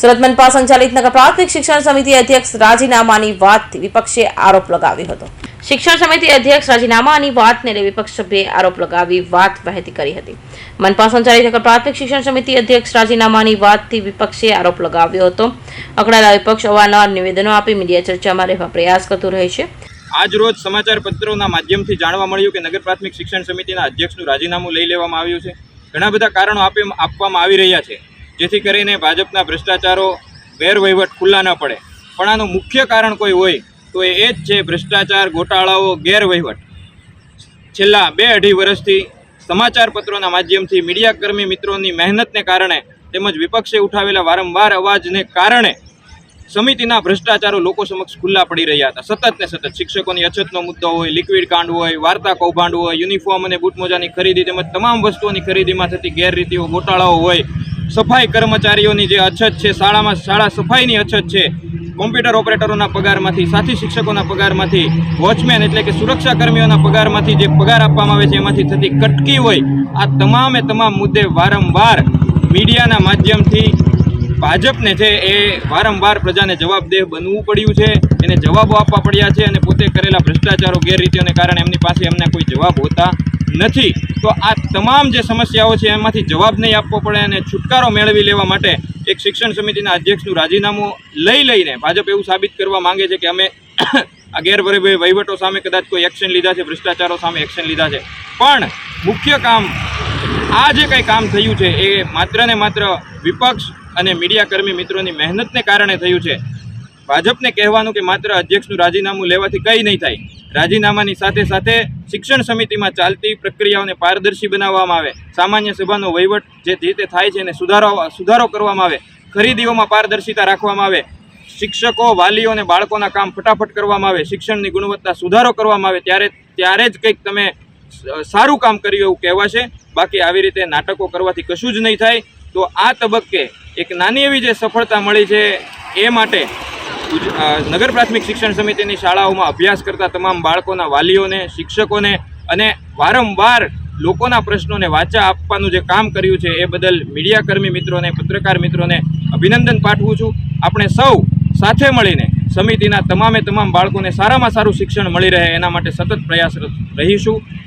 સુરત મનપા સંચાલિત નગર પ્રાથમિક શિક્ષણ સમિતિ અધ્યક્ષ રાજીનામાની વાતથી વિપક્ષે આરોપ લગાવ્યો હતો। શિક્ષણ સમિતિ અધ્યક્ષ રાજીનામાની વાતને લઈ વિપક્ષ સભ્યે આરોપ લગાવી વાત વહેતી કરી હતી। મનપા સંચાલિત નગર પ્રાથમિક શિક્ષણ સમિતિ અધ્યક્ષ રાજીનામાની વાતથી વિપક્ષે આરોપ લગાવ્યો હતો। અકળાયેલા વિપક્ષ અવારનવાર નિવેદનો આપી મીડિયા ચર્ચામાં રહેવા પ્રયાસ કરતું રહે છે। આજ રોજ સમાચાર પત્રોના માધ્યમથી જાણવા મળ્યું કે નગર પ્રાથમિક શિક્ષણ સમિતિના અધ્યક્ષનું રાજીનામું લઈ લેવામાં આવ્યું છે। ઘણા બધા કારણો આપવામાં આવી રહ્યા છે, જેથી કરીને ભાજપના ભ્રષ્ટાચારો ગેરવહીવટ ખુલ્લા ન પડે। પણ આનું મુખ્ય કારણ કોઈ હોય તો એ જ છે ભ્રષ્ટાચાર, ગોટાળાઓ, ગેરવહીવટ। છેલ્લા 2-2.5 વર્ષથી સમાચાર પત્રોના માધ્યમથી મીડિયાકર્મી મિત્રોની મહેનતને કારણે તેમજ વિપક્ષે ઉઠાવેલા વારંવાર અવાજને કારણે સમિતિના ભ્રષ્ટાચારો લોકો સમક્ષ ખુલ્લા પડી રહ્યા હતા। સતત ને સતત શિક્ષકોની અછતનો મુદ્દો હોય, લિક્વિડ કાંડ હોય, વાર્તા કૌભાંડ હોય, યુનિફોર્મ અને બૂટ મોજાની ખરીદી તેમજ તમામ વસ્તુઓની ખરીદીમાં થતી ગેરરીતિઓ, ગોટાળાઓ હોય, સફાઈ કર્મચારીઓની જે અછત છે, શાળા સફાઈની અછત છે, કોમ્પ્યુટર ઓપરેટરોના પગારમાંથી, સાથી શિક્ષકોના પગારમાંથી, વોચમેન એટલે કે સુરક્ષા કર્મીઓના પગારમાંથી જે પગાર આપવામાં આવે છે એમાંથી થતી કટકી હોય, આ તમામે તમામ મુદ્દે વારંવાર મીડિયાના માધ્યમથી ભાજપને છે એ વારંવાર પ્રજાને જવાબદેહ બનવું પડ્યું છે, એને જવાબો આપવા પડ્યા છે અને પોતે કરેલા ભ્રષ્ટાચારો, ગેરરીતિઓને કારણે એમની પાસે એમના કોઈ જવાબ હોતા નથી। તો આ તમામ જે સમસ્યાઓ છે એમાંથી જવાબ નહીં આપવો પડે અને છુટકારો મેળવી લેવા માટે એક શિક્ષણ સમિતિના અધ્યક્ષનું રાજીનામું લઈને ભાજપ એવું સાબિત કરવા માંગે છે કે અમે આ ગેરવહીવટો સામે કદાચ કોઈ એક્શન લીધા છે, ભ્રષ્ટાચારો સામે એક્શન લીધા છે। પણ મુખ્ય કામ આ જે કંઈ કામ થયું છે એ માત્ર ને માત્ર વિપક્ષ અને મીડિયાકર્મી મિત્રોની મહેનતને કારણે થયું છે। ભાજપને કહેવાનું કે માત્ર અધ્યક્ષનું રાજીનામું લેવાથી કંઈ નહીં થાય, રાજીનામાની સાથે સાથે શિક્ષણ સમિતિમાં ચાલતી પ્રક્રિયાઓને પારદર્શી બનાવવામાં આવે, સામાન્ય સભાનો વહીવટ જે રીતે થાય છે એને સુધારો કરવામાં આવે, ખરીદીઓમાં પારદર્શિતા રાખવામાં આવે, શિક્ષકો, વાલીઓ અને બાળકોના કામ ફટાફટ કરવામાં આવે, શિક્ષણની ગુણવત્તા સુધારો કરવામાં આવે, ત્યારે જ કંઈક તમે સારું કામ કર્યું એવું કહેવાશે। બાકી આવી રીતે નાટકો કરવાથી કશું જ નહીં થાય। તો આ તબક્કે એક નાની એવી જે સફળતા મળી છે એ માટે નગર પ્રાથમિક શિક્ષણ સમિતિની શાળાઓમાં અભ્યાસ કરતા તમામ બાળકોના વાલીઓને, શિક્ષકોને અને વારંવાર લોકોના પ્રશ્નોને વાચા આપવાનું જે કામ કર્યું છે એ બદલ મીડિયાકર્મી મિત્રોને, પત્રકાર મિત્રોને અભિનંદન પાઠવું છું। આપણે સૌ સાથે મળીને સમિતિના તમામ બાળકોને સારામાં સારું શિક્ષણ મળી રહે એના માટે સતત પ્રયાસરત રહીશું।